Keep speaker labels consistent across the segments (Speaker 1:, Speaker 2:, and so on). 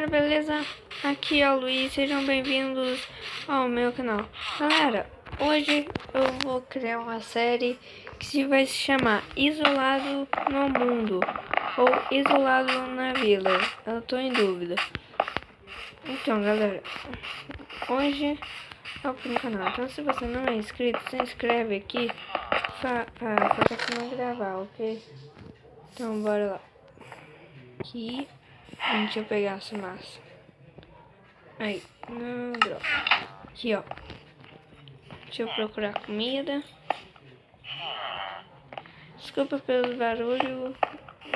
Speaker 1: galera, beleza? Aqui é o Luiz, sejam bem-vindos ao meu canal. Galera, hoje eu vou criar uma série que vai se chamar Isolado no Mundo ou Isolado na Vila. Eu tô em dúvida. Então, galera, hoje é o primeiro canal. Então, se você não é inscrito, se inscreve aqui para não gravar, ok? Então, bora lá. Aqui, deixa eu pegar essa massa. Aí, não, droga. Aqui, ó. Deixa eu procurar comida. Desculpa pelos barulhos.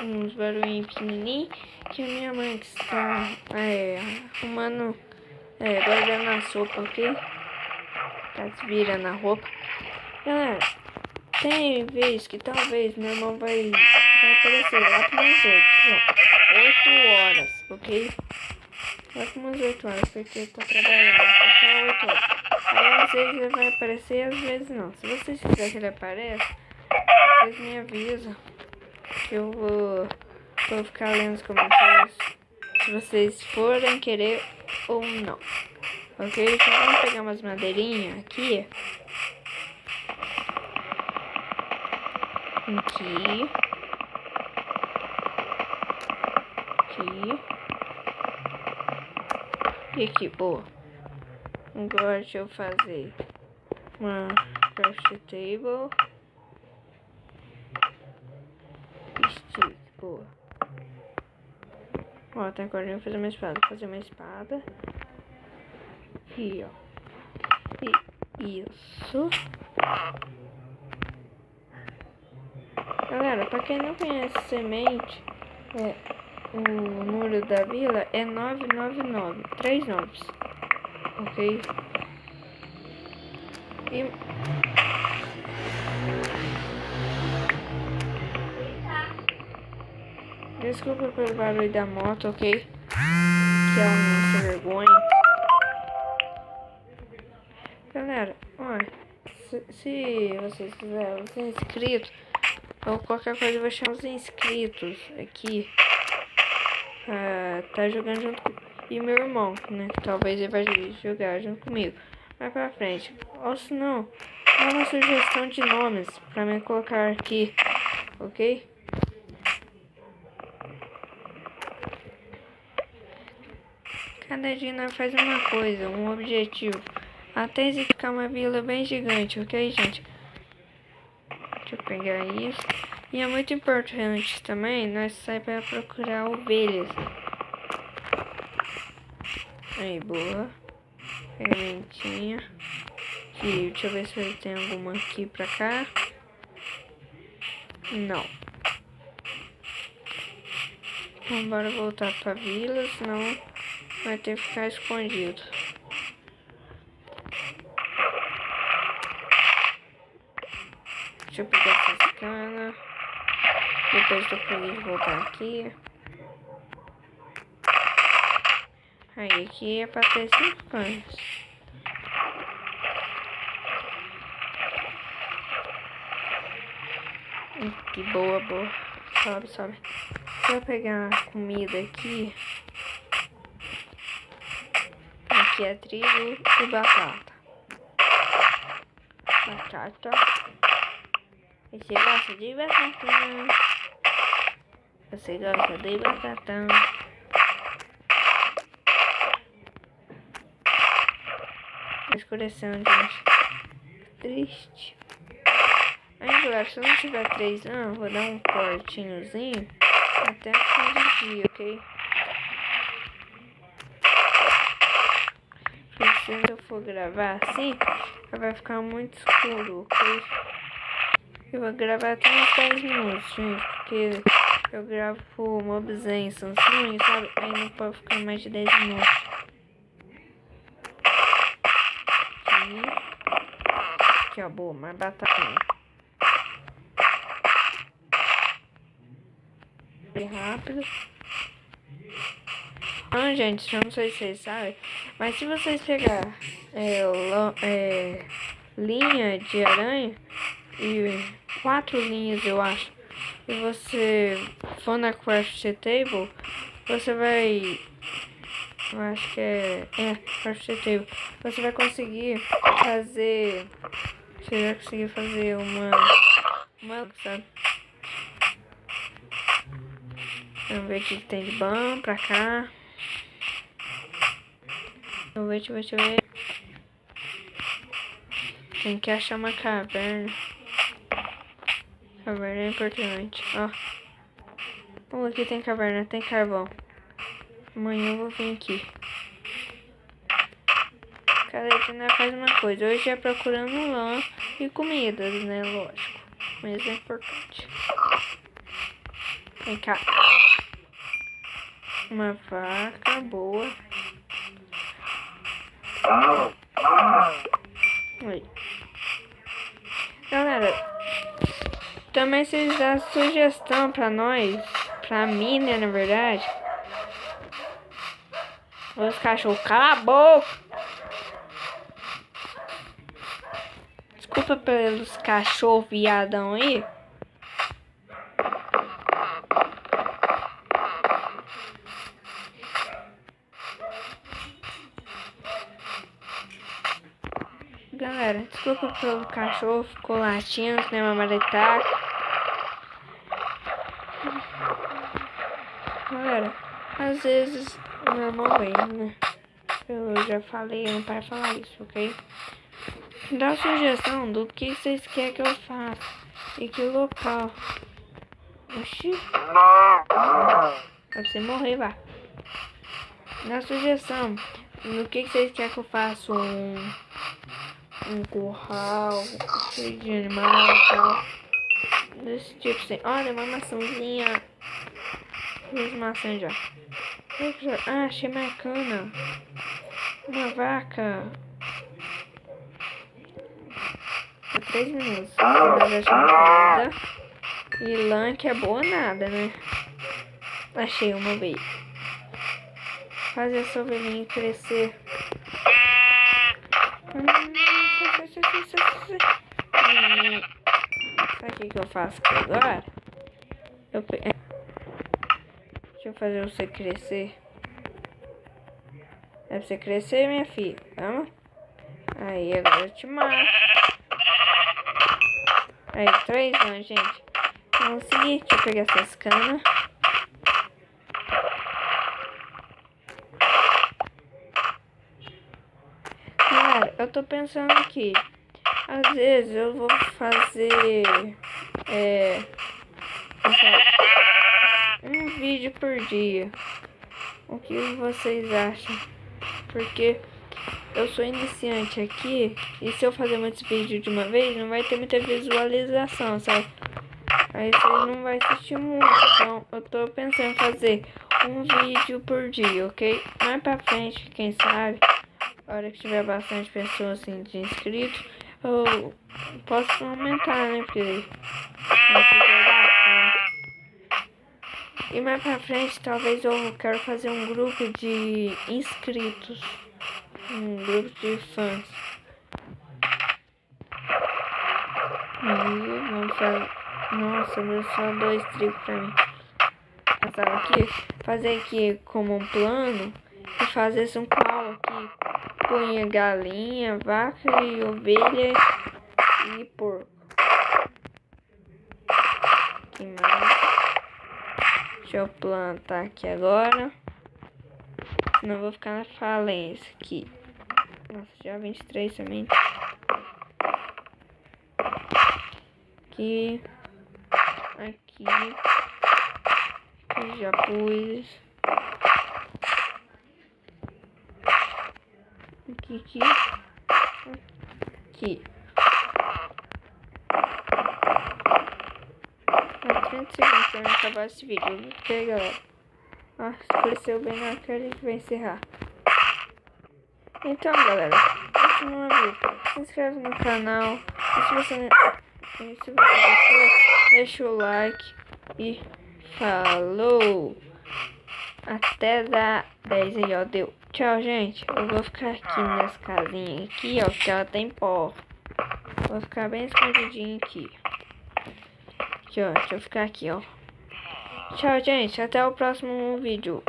Speaker 1: Uns barulhinhos pequenininhos. Que a minha mãe que está arrumando, guardando a sopa, ok? Tá desvirando a roupa. Galera, tem vez que talvez meu irmão vai aparecer lá para umas 8 horas, ok? Vai com umas 8 horas, porque tá trabalhando até 8 horas. Aí às vezes ele vai aparecer, às vezes não. Se vocês quiserem que ele apareça, vocês me avisam que eu vou ficar lendo os comentários. Se vocês forem querer ou não. Ok? Então vamos pegar umas madeirinhas aqui. Aqui. E aqui, boa. Agora deixa eu fazer uma craft table. Stick, boa. Ó, até agora eu vou fazer uma espada. Vou fazer uma espada. Aqui, ó. E isso. Galera, pra quem não conhece semente, o número da vila é 999, 3 9s, ok? E desculpa pelo barulho da moto, ok? Que é uma vergonha. Galera, olha, se vocês quiserem ser inscritos ou qualquer coisa, eu vou chamar os inscritos aqui. Tá jogando junto com... E meu irmão, né? Talvez ele vai jogar junto comigo mais pra frente. Ou se não, dá uma sugestão de nomes pra me colocar aqui, ok? Cada dia nós faz uma coisa, um objetivo, até ficar uma vila bem gigante, ok, gente? Deixa eu pegar isso. E é muito importante também nós sair para procurar ovelhas. Aí, boa. Ferramentinha. Aqui, deixa eu ver se tem alguma aqui pra cá. Não. Então, bora voltar pra vila, senão vai ter que ficar escondido. Deixa eu pegar essas canas. Depois eu peguei voltar aqui. Aí aqui é pra ter 5 canas. Que boa. Sobe. Deixa eu pegar a comida aqui. Aqui é trigo e batata. Você gosta de batata? Você gosta de batata? Escurecendo, gente. Triste. Aí, galera, se eu não tiver 3 anos, vou dar um cortinhozinho até o fim do dia, ok? Porque se eu for gravar assim, vai ficar muito escuro, ok? Eu vou gravar até uns 10 minutos, gente, porque eu gravo por Mobzen, Samsung, sabe? Aí não pode ficar mais de 10 minutos. Aqui, ó, boa, mais batatinha. Bem rápido. Gente, eu não sei se vocês sabem, mas se vocês pegar linha de aranha e 4 linhas, eu acho, e você for na craft table, você vai Eu acho que objetivo. Você vai conseguir fazer... Você vai conseguir fazer uma sabe? Vamos ver o que tem de bom pra cá. Deixa eu ver. Tem que achar uma caverna. Caverna é importante. Ó. Aqui tem caverna, tem carvão. Amanhã eu vou vir aqui. Cada dia nós faz uma coisa. Hoje é procurando lã e comidas, né? Lógico. Mas é importante. Vem cá. Uma vaca boa. Oi. Galera, também vocês dão sugestão pra nós, pra mim, né, na verdade. Os cachorros, cala a boca! Desculpa pelos cachorros viadão aí. Galera, desculpa pelo cachorro, ficou latindo, né, mamaretar. Galera, às vezes normal né? Eu já falei, eu não paro de falar isso, ok? Dá sugestão do que vocês querem que eu faça e que local. Oxi. Pra você morrer, vá. Dá sugestão do que vocês querem que eu faça um curral cheio de animal e tal. Desse tipo assim. Olha, uma maçãzinha. 2 maçãs já. Ah, achei mais cana. Uma vaca. 3 minutos. Comida. E lã que é boa nada, né? Achei uma vez. Fazer essa ovelhinha crescer. Sabe o que eu faço aqui agora? Deixa eu fazer você crescer. É pra você crescer, minha filha. Vamos? Aí, agora eu te mato. Aí, 3 anos, gente. Vamos seguir. Deixa eu pegar essas canas. Cara, eu tô pensando aqui. Às vezes eu vou fazer um vídeo por dia. O que vocês acham? Porque eu sou iniciante aqui e se eu fazer muitos vídeos de uma vez, não vai ter muita visualização, sabe? Aí vocês não vai assistir muito. Então eu tô pensando em fazer um vídeo por dia, ok? Mais pra frente, quem sabe, a hora que tiver bastante pessoas assim de inscritos, eu posso aumentar, né? Porque vai ser bacana. E mais pra frente, talvez eu quero fazer um grupo de inscritos. Um grupo de fãs. E vamos fazer... Nossa, deu só 2 trigos pra mim. Passar aqui. Fazer aqui como um plano. E fazer um qual aqui. Punha galinha, vaca e ovelha e porco. Que mais? Deixa eu plantar aqui agora. Senão eu vou ficar na falência aqui. Nossa, já 23 também. Aqui. Aqui. Aqui já pus. Aqui. Aqui. 30 segundos pra mim acabar esse vídeo. Ok, galera? Ah, escureceu bem na hora que a gente vai encerrar. Então, galera, continua a ver. Se inscreve no canal. E se você gostou, deixa o like. E falou! Até dar 10 aí, ó. Deu. Tchau, gente. Eu vou ficar aqui nessa casinha aqui, ó. Porque ela tem pó. Vou ficar bem escondidinho aqui. Aqui, ó. Deixa eu ficar aqui, ó. Tchau, gente. Até o próximo vídeo.